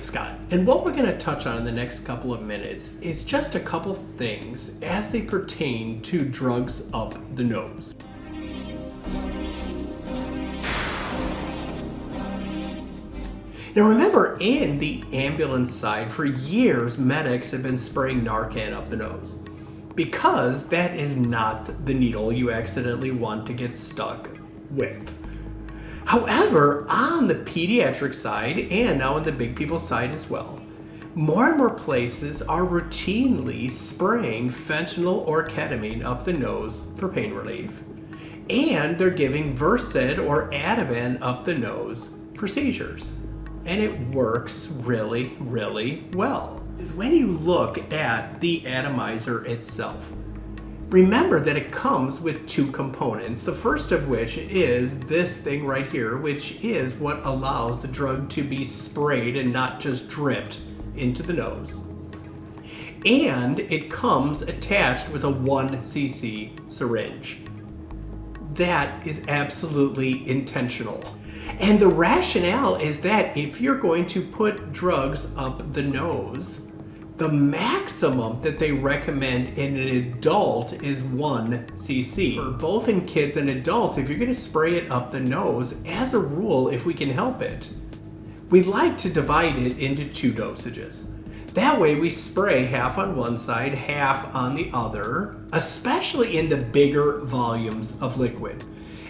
with Scott. And what we're going to touch on in the next couple of minutes is just a couple things as they pertain to drugs up the nose. Now remember, in the ambulance side, for years, medics have been spraying Narcan up the nose because that is not the needle you accidentally want to get stuck with. However, on the pediatric side, and now on the big people side as well, more and more places are routinely spraying fentanyl or ketamine up the nose for pain relief. And they're giving Versed or Ativan up the nose for seizures. And it works really, really well. Is when you look at the atomizer itself, remember that it comes with two components. The first of which is this thing right here, which is what allows the drug to be sprayed and not just dripped into the nose. And it comes attached with a 1cc syringe. That is absolutely intentional. And the rationale is that if you're going to put drugs up the nose, the maximum that they recommend in an adult is 1cc. For both in kids and adults, if you're going to spray it up the nose, as a rule, if we can help it, we like to divide it into two dosages. That way we spray half on one side, half on the other, especially in the bigger volumes of liquid.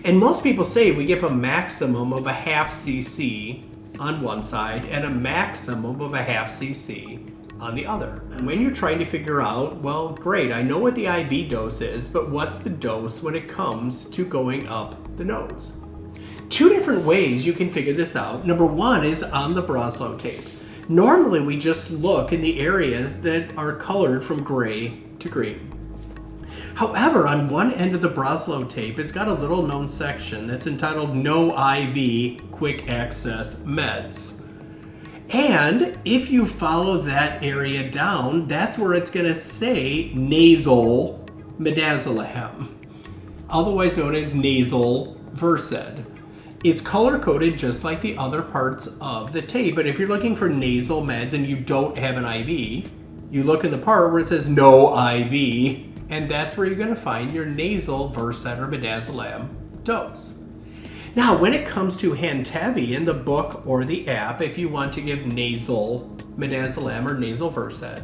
And most people say we give a maximum of a 0.5 cc on one side and a maximum of a 0.5 cc on the other. And when you're trying to figure out, well, great, I know what the IV dose is, but what's the dose when it comes to going up the nose? Two different ways you can figure this out. Number one is on the Broslow tape. Normally we just look in the areas that are colored from gray to green. However, on one end of the Broslow tape, it's got a little known section that's entitled No IV Quick Access Meds. And if you follow that area down, that's where it's going to say nasal midazolam, otherwise known as nasal Versed. It's color-coded just like the other parts of the tape, but if you're looking for nasal meds and you don't have an IV, you look in the part where it says no IV, and that's where you're going to find your nasal Versed or midazolam dose. Now, when it comes to Hantavi in the book or the app, if you want to give nasal midazolam or nasal Versed,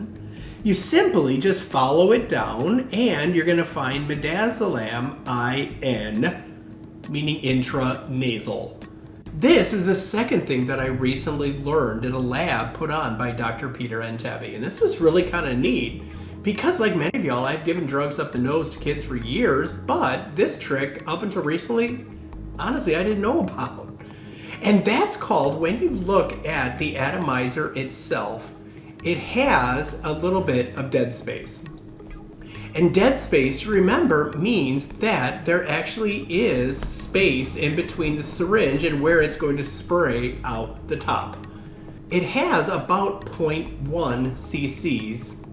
you simply just follow it down and you're going to find midazolam IN, meaning intranasal. This is the second thing that I recently learned in a lab put on by Dr. Peter Hantavi, and this was really kind of neat. Because like many of y'all, I've given drugs up the nose to kids for years, but this trick, up until recently, honestly, I didn't know about. And that's called, when you look at the atomizer itself, it has a little bit of dead space. And dead space, remember, means that there actually is space in between the syringe and where it's going to spray out the top. It has about 0.1 cc's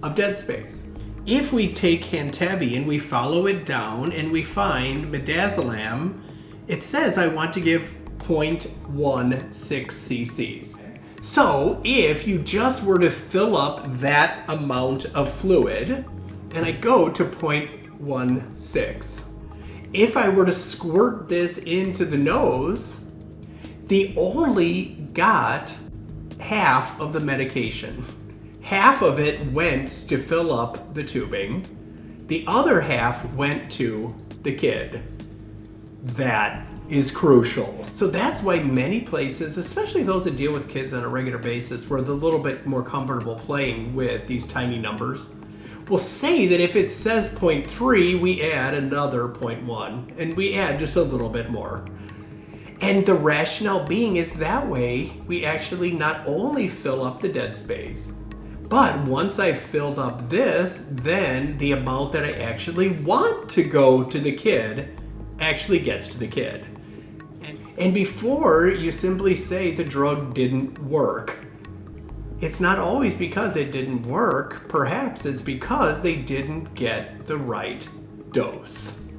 of dead space. If we take Hantavi and we follow it down and we find midazolam, it says I want to give 0.16 cc's. So if you just were to fill up that amount of fluid, and I go to 0.16, if I were to squirt this into the nose, they only got half of the medication. Half of it went to fill up the tubing. The other half went to the kid. That is crucial. So that's why many places, especially those that deal with kids on a regular basis, where they're a little bit more comfortable playing with these tiny numbers, will say that if it says 0.3, we add another 0.1, and we add just a little bit more. And the rationale being is that way we actually not only fill up the dead space, but once I've filled up this, then the amount that I actually want to go to the kid actually gets to the kid. And before you simply say the drug didn't work, it's not always because it didn't work. Perhaps it's because they didn't get the right dose.